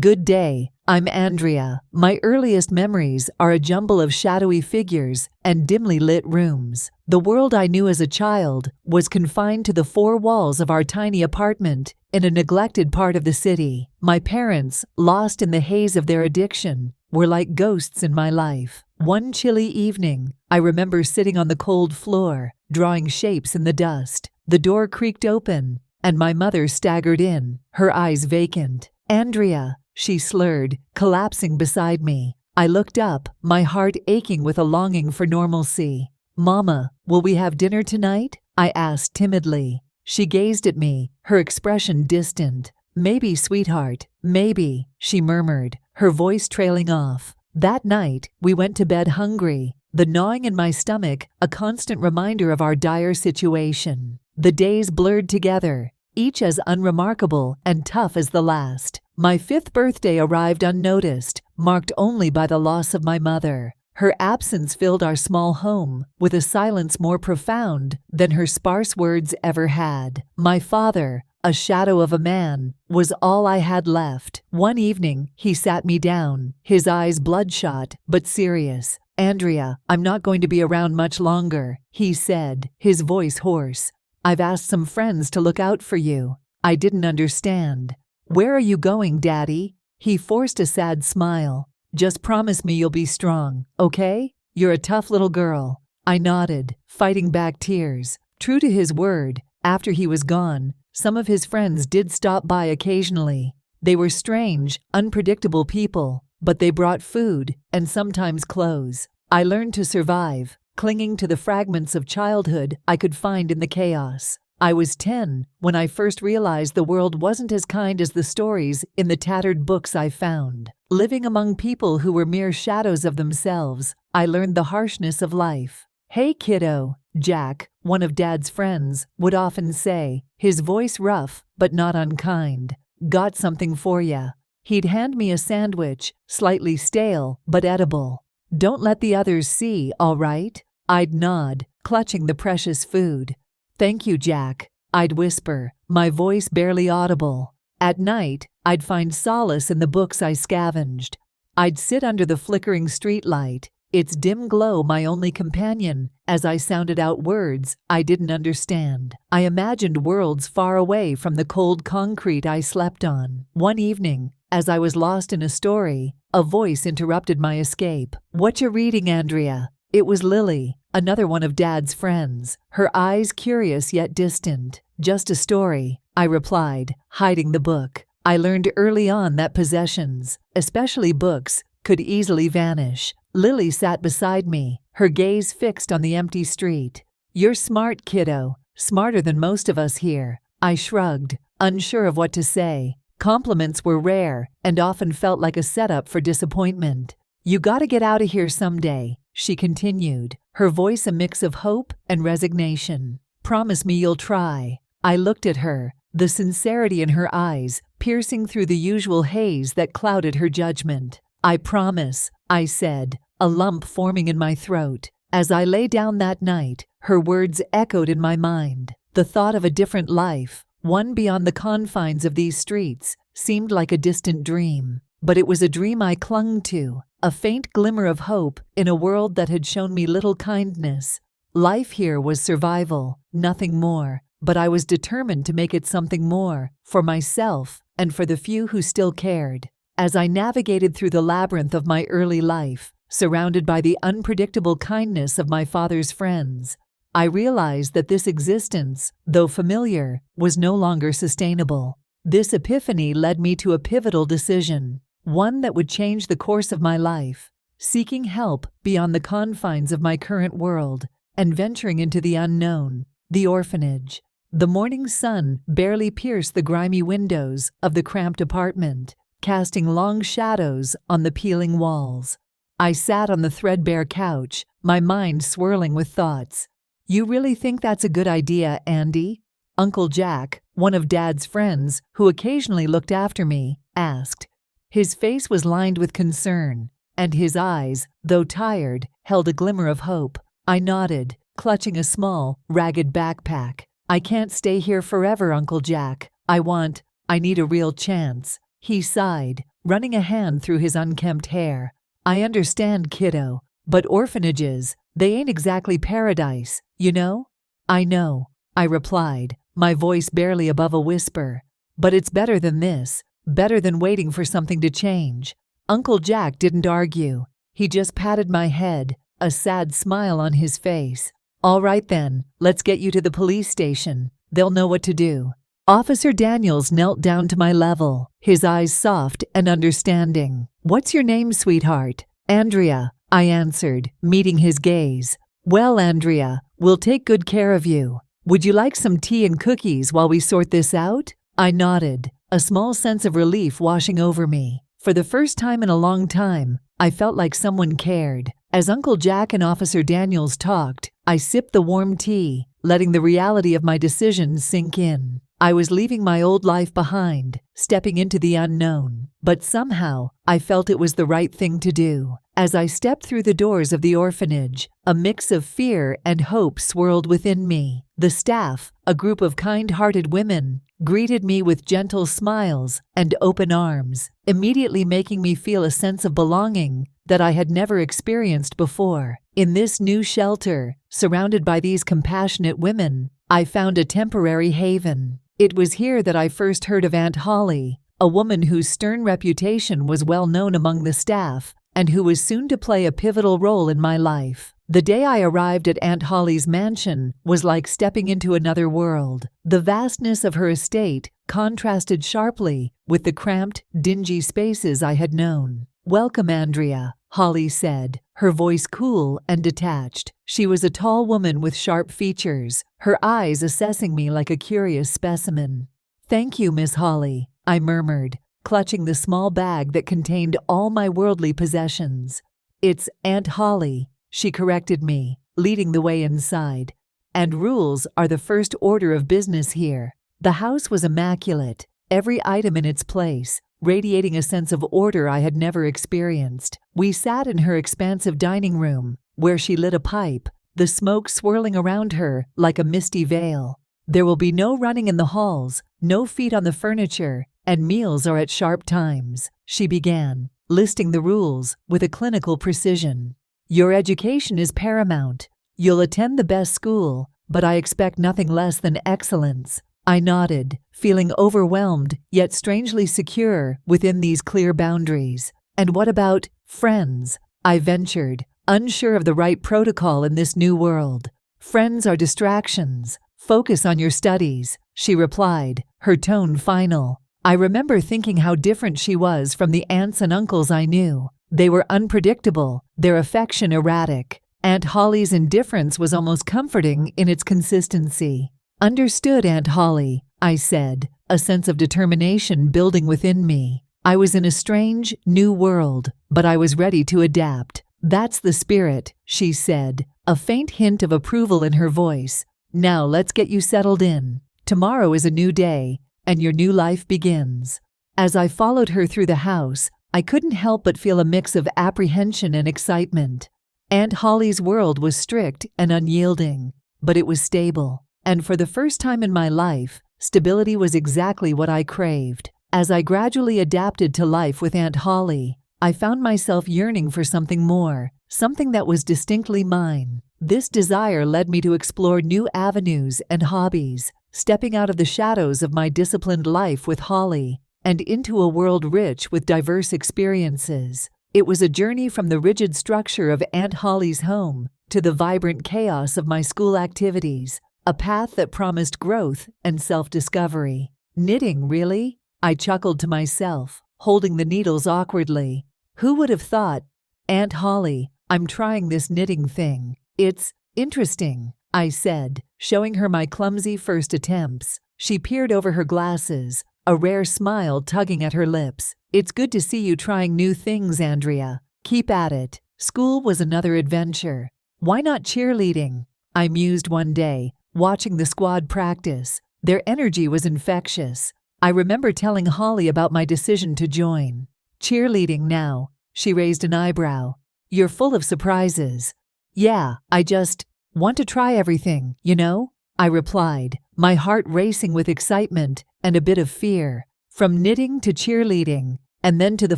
Good day, I'm Andrea. My earliest memories are a jumble of shadowy figures and dimly lit rooms. The world I knew as a child was confined to the four walls of our tiny apartment in a neglected part of the city. My parents, lost in the haze of their addiction, were like ghosts in my life. One chilly evening, I remember sitting on the cold floor, drawing shapes in the dust. The door creaked open, and my mother staggered in, her eyes vacant. "Andrea," she slurred, collapsing beside me. I looked up, my heart aching with a longing for normalcy. "Mama, will we have dinner tonight?" I asked timidly. She gazed at me, her expression distant. "Maybe, sweetheart, maybe," she murmured, her voice trailing off. That night, we went to bed hungry, the gnawing in my stomach a constant reminder of our dire situation. The days blurred together, each as unremarkable and tough as the last. My 5th birthday arrived unnoticed, marked only by the loss of my mother. Her absence filled our small home with a silence more profound than her sparse words ever had. My father, a shadow of a man, was all I had left. One evening, he sat me down, his eyes bloodshot but serious. "Andrea, I'm not going to be around much longer," he said, his voice hoarse. "I've asked some friends to look out for you." I didn't understand. "Where are you going, Daddy?" He forced a sad smile. "Just promise me you'll be strong, okay? You're a tough little girl." I nodded, fighting back tears. True to his word, after he was gone, some of his friends did stop by occasionally. They were strange, unpredictable people, but they brought food and sometimes clothes. I learned to survive, clinging to the fragments of childhood I could find in the chaos. I was 10 when I first realized the world wasn't as kind as the stories in the tattered books I found. Living among people who were mere shadows of themselves, I learned the harshness of life. "Hey kiddo," Jack, one of Dad's friends, would often say, his voice rough but not unkind. "Got something for ya." He'd hand me a sandwich, slightly stale but edible. "Don't let the others see, all right?" I'd nod, clutching the precious food. "Thank you, Jack," I'd whisper, my voice barely audible. At night, I'd find solace in the books I scavenged. I'd sit under the flickering streetlight, its dim glow my only companion, as I sounded out words I didn't understand. I imagined worlds far away from the cold concrete I slept on. One evening, as I was lost in a story, a voice interrupted my escape. "What you reading, Andrea?" It was Lily, another one of Dad's friends, her eyes curious yet distant. "Just a story," I replied, hiding the book. I learned early on that possessions, especially books, could easily vanish. Lily sat beside me, her gaze fixed on the empty street. "You're smart, kiddo, smarter than most of us here." I shrugged, unsure of what to say. Compliments were rare and often felt like a setup for disappointment. "You gotta get out of here someday," she continued, her voice a mix of hope and resignation. "Promise me you'll try." I looked at her, the sincerity in her eyes piercing through the usual haze that clouded her judgment. "I promise," I said, a lump forming in my throat. As I lay down that night, her words echoed in my mind. The thought of a different life, one beyond the confines of these streets, seemed like a distant dream. But it was a dream I clung to, a faint glimmer of hope in a world that had shown me little kindness. Life here was survival, nothing more, but I was determined to make it something more, for myself and for the few who still cared. As I navigated through the labyrinth of my early life, surrounded by the unpredictable kindness of my father's friends, I realized that this existence, though familiar, was no longer sustainable. This epiphany led me to a pivotal decision, one that would change the course of my life, seeking help beyond the confines of my current world and venturing into the unknown, the orphanage. The morning sun barely pierced the grimy windows of the cramped apartment, casting long shadows on the peeling walls. I sat on the threadbare couch, my mind swirling with thoughts. "You really think that's a good idea, Andy?" Uncle Jack, one of Dad's friends, who occasionally looked after me, asked. His face was lined with concern, and his eyes, though tired, held a glimmer of hope. I nodded, clutching a small, ragged backpack. "I can't stay here forever, Uncle Jack. I need a real chance." He sighed, running a hand through his unkempt hair. I understand, kiddo, but orphanages, they ain't exactly paradise, you know? I know, I replied, my voice barely above a whisper. But it's better than this, better than waiting for something to change. Uncle Jack didn't argue. He just patted my head, a sad smile on his face. All right then, let's get you to the police station. They'll know what to do. Officer Daniels knelt down to my level, his eyes soft and understanding. What's your name, sweetheart? Andrea, I answered, meeting his gaze. Well, Andrea, we'll take good care of you. Would you like some tea and cookies while we sort this out? I nodded, a small sense of relief washing over me. For the first time in a long time, I felt like someone cared. As Uncle Jack and Officer Daniels talked, I sipped the warm tea, letting the reality of my decisions sink in. I was leaving my old life behind, stepping into the unknown. But somehow, I felt it was the right thing to do. As I stepped through the doors of the orphanage, a mix of fear and hope swirled within me. The staff, a group of kind-hearted women, greeted me with gentle smiles and open arms, immediately making me feel a sense of belonging that I had never experienced before. In this new shelter, surrounded by these compassionate women, I found a temporary haven. It was here that I first heard of Aunt Holly, a woman whose stern reputation was well known among the staff and who was soon to play a pivotal role in my life. The day I arrived at Aunt Holly's mansion was like stepping into another world. The vastness of her estate contrasted sharply with the cramped, dingy spaces I had known. Welcome, Andrea, Holly said, her voice cool and detached. She was a tall woman with sharp features, her eyes assessing me like a curious specimen. Thank you, Miss Holly, I murmured, clutching the small bag that contained all my worldly possessions. It's Aunt Holly, she corrected me, leading the way inside. And rules are the first order of business here. The house was immaculate, every item in its place, radiating a sense of order I had never experienced. We sat in her expansive dining room, where she lit a pipe, the smoke swirling around her like a misty veil. There will be no running in the halls, no feet on the furniture, and meals are at sharp times, she began, listing the rules with a clinical precision. Your education is paramount. You'll attend the best school, but I expect nothing less than excellence. I nodded, feeling overwhelmed yet strangely secure within these clear boundaries. And what about friends? I ventured, unsure of the right protocol in this new world. Friends are distractions. Focus on your studies, she replied, her tone final. I remember thinking how different she was from the aunts and uncles I knew. They were unpredictable, their affection erratic. Aunt Holly's indifference was almost comforting in its consistency. Understood, Aunt Holly, I said, a sense of determination building within me. I was in a strange, new world, but I was ready to adapt. That's the spirit, she said, a faint hint of approval in her voice. Now let's get you settled in. Tomorrow is a new day, and your new life begins. As I followed her through the house, I couldn't help but feel a mix of apprehension and excitement. Aunt Holly's world was strict and unyielding, but it was stable. And for the first time in my life, stability was exactly what I craved. As I gradually adapted to life with Aunt Holly, I found myself yearning for something more, something that was distinctly mine. This desire led me to explore new avenues and hobbies, stepping out of the shadows of my disciplined life with Holly and into a world rich with diverse experiences. It was a journey from the rigid structure of Aunt Holly's home to the vibrant chaos of my school activities, a path that promised growth and self-discovery. Knitting, really? I chuckled to myself, holding the needles awkwardly. Who would have thought? Aunt Holly, I'm trying this knitting thing. It's interesting, I said, showing her my clumsy first attempts. She peered over her glasses, a rare smile tugging at her lips. It's good to see you trying new things, Andrea. Keep at it. School was another adventure. Why not cheerleading? I mused one day, watching the squad practice. Their energy was infectious. I remember telling Holly about my decision to join. Cheerleading now. She raised an eyebrow. You're full of surprises. Yeah, I just want to try everything, you know? I replied, my heart racing with excitement and a bit of fear. From knitting to cheerleading, and then to the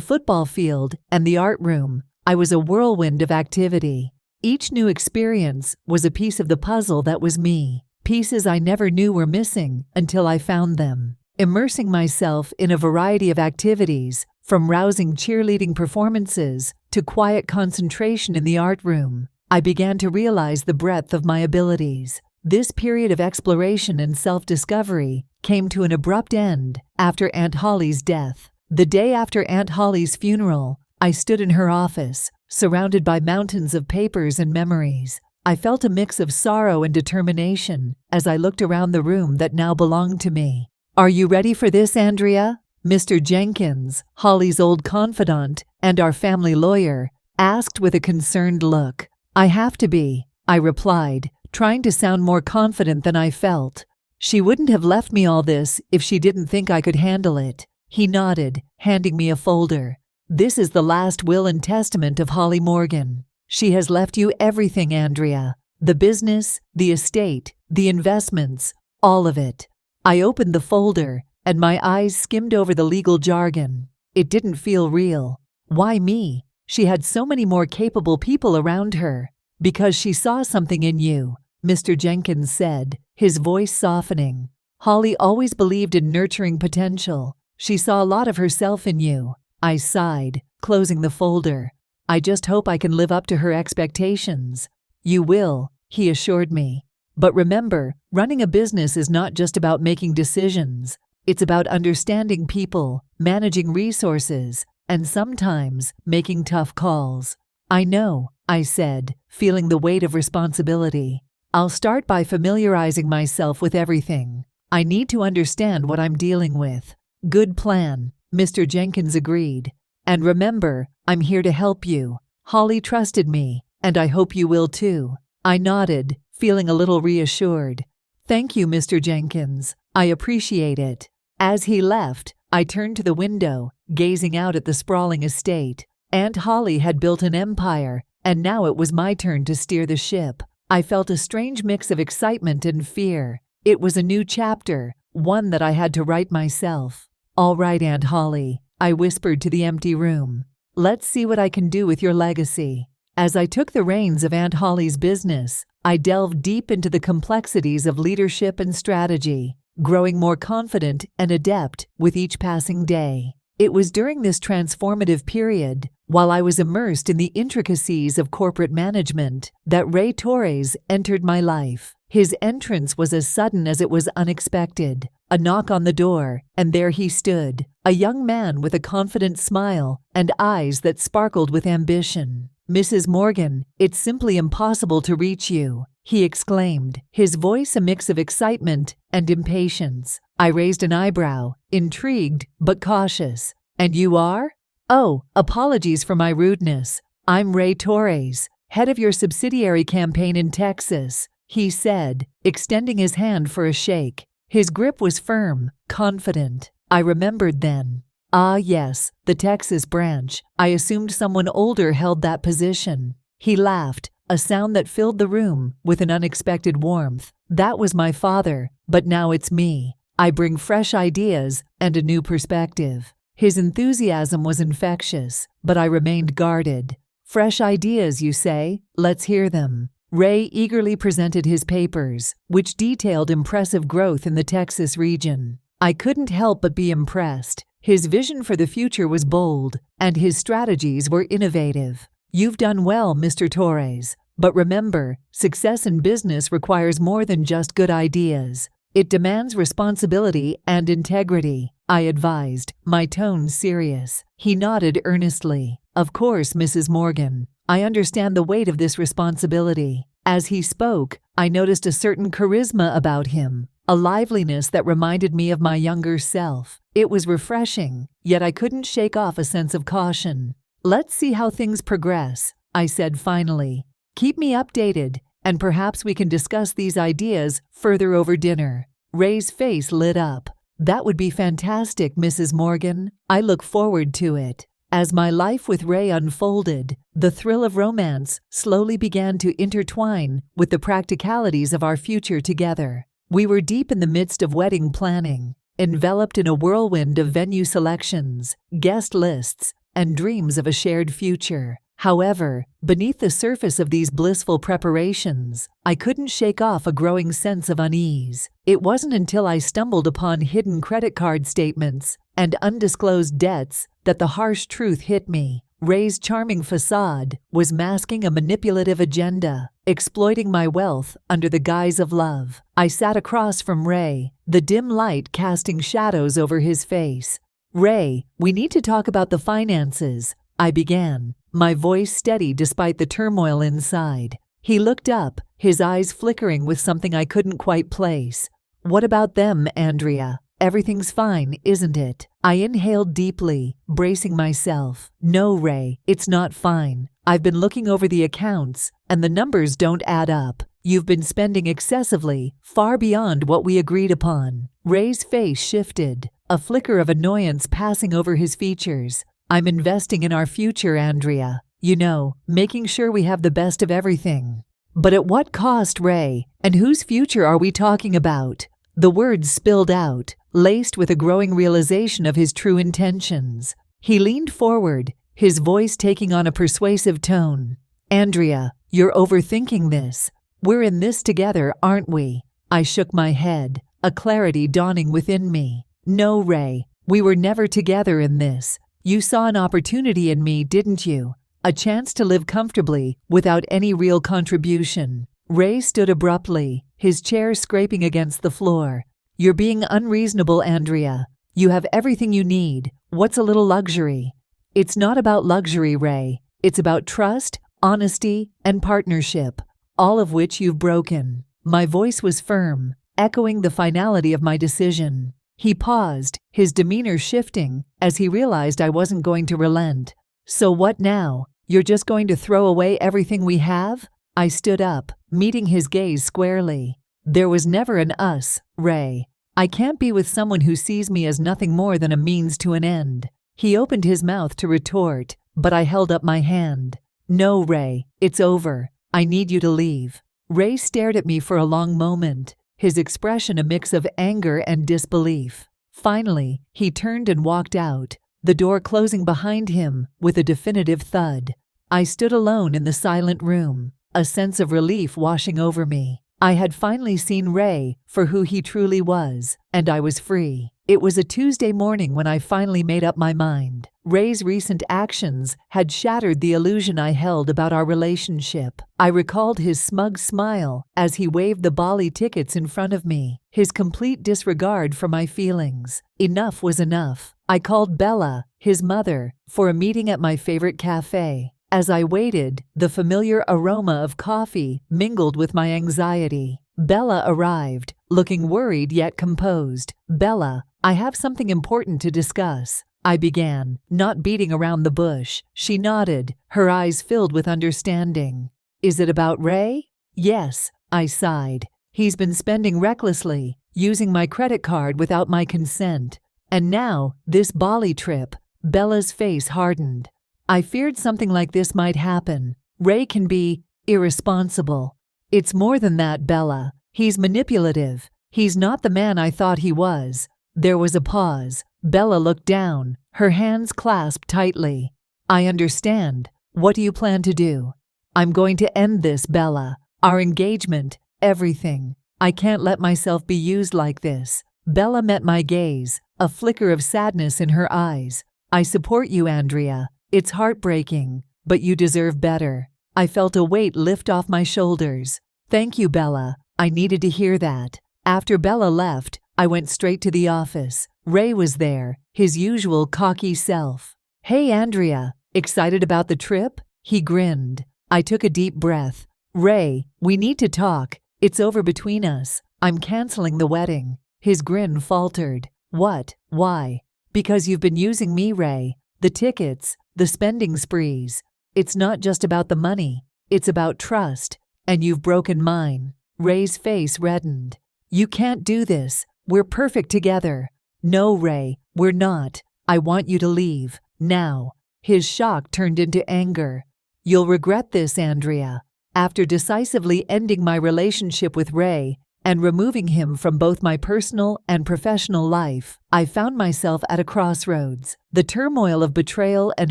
football field and the art room. I was a whirlwind of activity. Each new experience was a piece of the puzzle that was me, pieces I never knew were missing until I found them. Immersing myself in a variety of activities, from rousing cheerleading performances to quiet concentration in the art room, I began to realize the breadth of my abilities. This period of exploration and self-discovery came to an abrupt end after Aunt Holly's death. The day after Aunt Holly's funeral, I stood in her office, surrounded by mountains of papers and memories. I felt a mix of sorrow and determination as I looked around the room that now belonged to me. "Are you ready for this, Andrea?" Mr. Jenkins, Holly's old confidant and our family lawyer, asked with a concerned look. "I have to be," I replied, trying to sound more confident than I felt. "She wouldn't have left me all this if she didn't think I could handle it." He nodded, handing me a folder. "This is the last will and testament of Holly Morgan. She has left you everything, Andrea. The business, the estate, the investments, all of it." I opened the folder, and my eyes skimmed over the legal jargon. It didn't feel real. Why me? She had so many more capable people around her. "Because she saw something in you," Mr. Jenkins said, his voice softening. "Holly always believed in nurturing potential. She saw a lot of herself in you." I sighed, closing the folder. "I just hope I can live up to her expectations." "You will," he assured me. "But remember, running a business is not just about making decisions. It's about understanding people, managing resources, and sometimes making tough calls." "I know," I said, feeling the weight of responsibility. "I'll start by familiarizing myself with everything. I need to understand what I'm dealing with." "Good plan," Mr. Jenkins agreed. "And remember, I'm here to help you." Holly trusted me, and I hope you will too. I nodded, feeling a little reassured. "Thank you, Mr. Jenkins. I appreciate it." As he left, I turned to the window, gazing out at the sprawling estate. Aunt Holly had built an empire, and now it was my turn to steer the ship. I felt a strange mix of excitement and fear. It was a new chapter, one that I had to write myself. "All right, Aunt Holly," I whispered to the empty room. "Let's see what I can do with your legacy." As I took the reins of Aunt Holly's business, I delved deep into the complexities of leadership and strategy, growing more confident and adept with each passing day. It was during this transformative period, while I was immersed in the intricacies of corporate management, that Ray Torres entered my life. His entrance was as sudden as it was unexpected. A knock on the door, and there he stood, a young man with a confident smile and eyes that sparkled with ambition. "Mrs. Morgan, it's simply impossible to reach you," he exclaimed, his voice a mix of excitement and impatience. I raised an eyebrow, intrigued but cautious. "And you are?" "Oh, apologies for my rudeness. I'm Ray Torres, head of your subsidiary campaign in Texas," he said, extending his hand for a shake. His grip was firm, confident. I remembered then. "Ah, yes, the Texas branch. I assumed someone older held that position." He laughed, a sound that filled the room with an unexpected warmth. "That was my father, but now it's me. I bring fresh ideas and a new perspective." His enthusiasm was infectious, but I remained guarded. "Fresh ideas, you say? Let's hear them." Ray eagerly presented his papers, which detailed impressive growth in the Texas region. I couldn't help but be impressed. His vision for the future was bold, and his strategies were innovative. "You've done well, Mr. Torres. But remember, success in business requires more than just good ideas. It demands responsibility and integrity," I advised, my tone serious. He nodded earnestly. "Of course, Mrs. Morgan. I understand the weight of this responsibility." As he spoke, I noticed a certain charisma about him, a liveliness that reminded me of my younger self. It was refreshing, yet I couldn't shake off a sense of caution. "Let's see how things progress," I said finally. "Keep me updated, and perhaps we can discuss these ideas further over dinner." Ray's face lit up. "That would be fantastic, Mrs. Morgan. I look forward to it." As my life with Ray unfolded, the thrill of romance slowly began to intertwine with the practicalities of our future together. We were deep in the midst of wedding planning. enveloped in a whirlwind of venue selections, guest lists, and dreams of a shared future. However, beneath the surface of these blissful preparations, I couldn't shake off a growing sense of unease. It wasn't until I stumbled upon hidden credit card statements and undisclosed debts that the harsh truth hit me. Ray's charming facade was masking a manipulative agenda, exploiting my wealth under the guise of love. I sat across from Ray, the dim light casting shadows over his face. "Ray, we need to talk about the finances," I began, my voice steady despite the turmoil inside. He looked up, his eyes flickering with something I couldn't quite place. "What about them, Andrea? Everything's fine, isn't it?" I inhaled deeply, bracing myself. "No, Ray, it's not fine. I've been looking over the accounts, and the numbers don't add up. You've been spending excessively, far beyond what we agreed upon." Ray's face shifted, a flicker of annoyance passing over his features. "I'm investing in our future, Andrea. You know, making sure we have the best of everything." "But at what cost, Ray? And whose future are we talking about?" The words spilled out, laced with a growing realization of his true intentions. He leaned forward, his voice taking on a persuasive tone. "Andrea, you're overthinking this. We're in this together, aren't we?" I shook my head, a clarity dawning within me. "No, Ray, we were never together in this. You saw an opportunity in me, didn't you? A chance to live comfortably without any real contribution." Ray stood abruptly, his chair scraping against the floor. "You're being unreasonable, Andrea. You have everything you need. What's a little luxury?" "It's not about luxury, Ray. It's about trust, honesty, and partnership, all of which you've broken." My voice was firm, echoing the finality of my decision. He paused, his demeanor shifting as he realized I wasn't going to relent. "So what now? You're just going to throw away everything we have?" I stood up, meeting his gaze squarely. "There was never an us, Ray. I can't be with someone who sees me as nothing more than a means to an end." He opened his mouth to retort, but I held up my hand. "No, Ray, it's over. I need you to leave." Ray stared at me for a long moment, his expression a mix of anger and disbelief. Finally, he turned and walked out, the door closing behind him with a definitive thud. I stood alone in the silent room, a sense of relief washing over me. I had finally seen Ray for who he truly was, and I was free. It was a Tuesday morning when I finally made up my mind. Ray's recent actions had shattered the illusion I held about our relationship. I recalled his smug smile as he waved the Bali tickets in front of me, his complete disregard for my feelings. Enough was enough. I called Bella, his mother, for a meeting at my favorite cafe. As I waited, the familiar aroma of coffee mingled with my anxiety. Bella arrived, looking worried yet composed. "Bella, I have something important to discuss," I began, not beating around the bush. She nodded, her eyes filled with understanding. "Is it about Ray?" "Yes," I sighed. "He's been spending recklessly, using my credit card without my consent. And now, this Bali trip." Bella's face hardened. "I feared something like this might happen. Ray can be irresponsible." "It's more than that, Bella. He's manipulative. He's not the man I thought he was." There was a pause. Bella looked down, her hands clasped tightly. "I understand. What do you plan to do?" "I'm going to end this, Bella. Our engagement, everything. I can't let myself be used like this." Bella met my gaze, a flicker of sadness in her eyes. "I support you, Andrea. It's heartbreaking, but you deserve better." I felt a weight lift off my shoulders. "Thank you, Bella. I needed to hear that." After Bella left, I went straight to the office. Ray was there, his usual cocky self. "Hey, Andrea, excited about the trip?" He grinned. I took a deep breath. "Ray, we need to talk. It's over between us. I'm canceling the wedding." His grin faltered. "What? Why?" "Because you've been using me, Ray. The tickets, the spending sprees. It's not just about the money. It's about trust. And you've broken mine." Ray's face reddened. "You can't do this. We're perfect together." "No, Ray, we're not. I want you to leave. Now." His shock turned into anger. "You'll regret this, Andrea." After decisively ending my relationship with Ray and removing him from both my personal and professional life, I found myself at a crossroads. The turmoil of betrayal and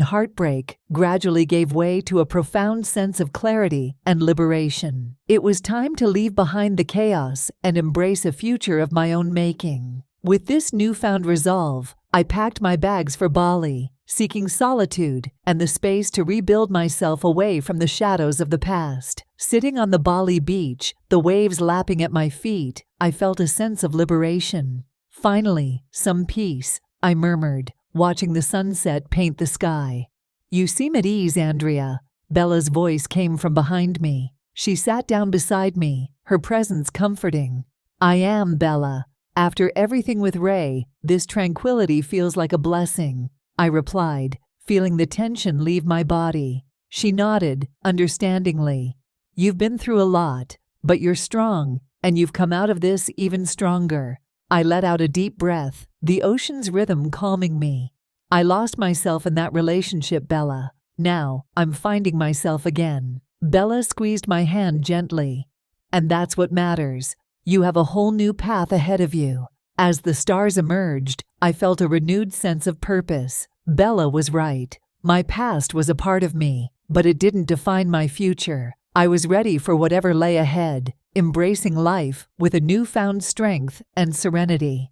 heartbreak gradually gave way to a profound sense of clarity and liberation. It was time to leave behind the chaos and embrace a future of my own making. With this newfound resolve, I packed my bags for Bali, seeking solitude and the space to rebuild myself away from the shadows of the past. Sitting on the Bali beach, the waves lapping at my feet, I felt a sense of liberation. Finally, some peace, I murmured, watching the sunset paint the sky. "You seem at ease, Andrea." Bella's voice came from behind me. She sat down beside me, her presence comforting. "I am, Bella. After everything with Ray, this tranquility feels like a blessing," I replied, feeling the tension leave my body. She nodded, understandingly. "You've been through a lot, but you're strong, and you've come out of this even stronger." I let out a deep breath, the ocean's rhythm calming me. "I lost myself in that relationship, Bella. Now, I'm finding myself again." Bella squeezed my hand gently. "And that's what matters. You have a whole new path ahead of you." As the stars emerged, I felt a renewed sense of purpose. Bella was right. My past was a part of me, but it didn't define my future. I was ready for whatever lay ahead, embracing life with a newfound strength and serenity.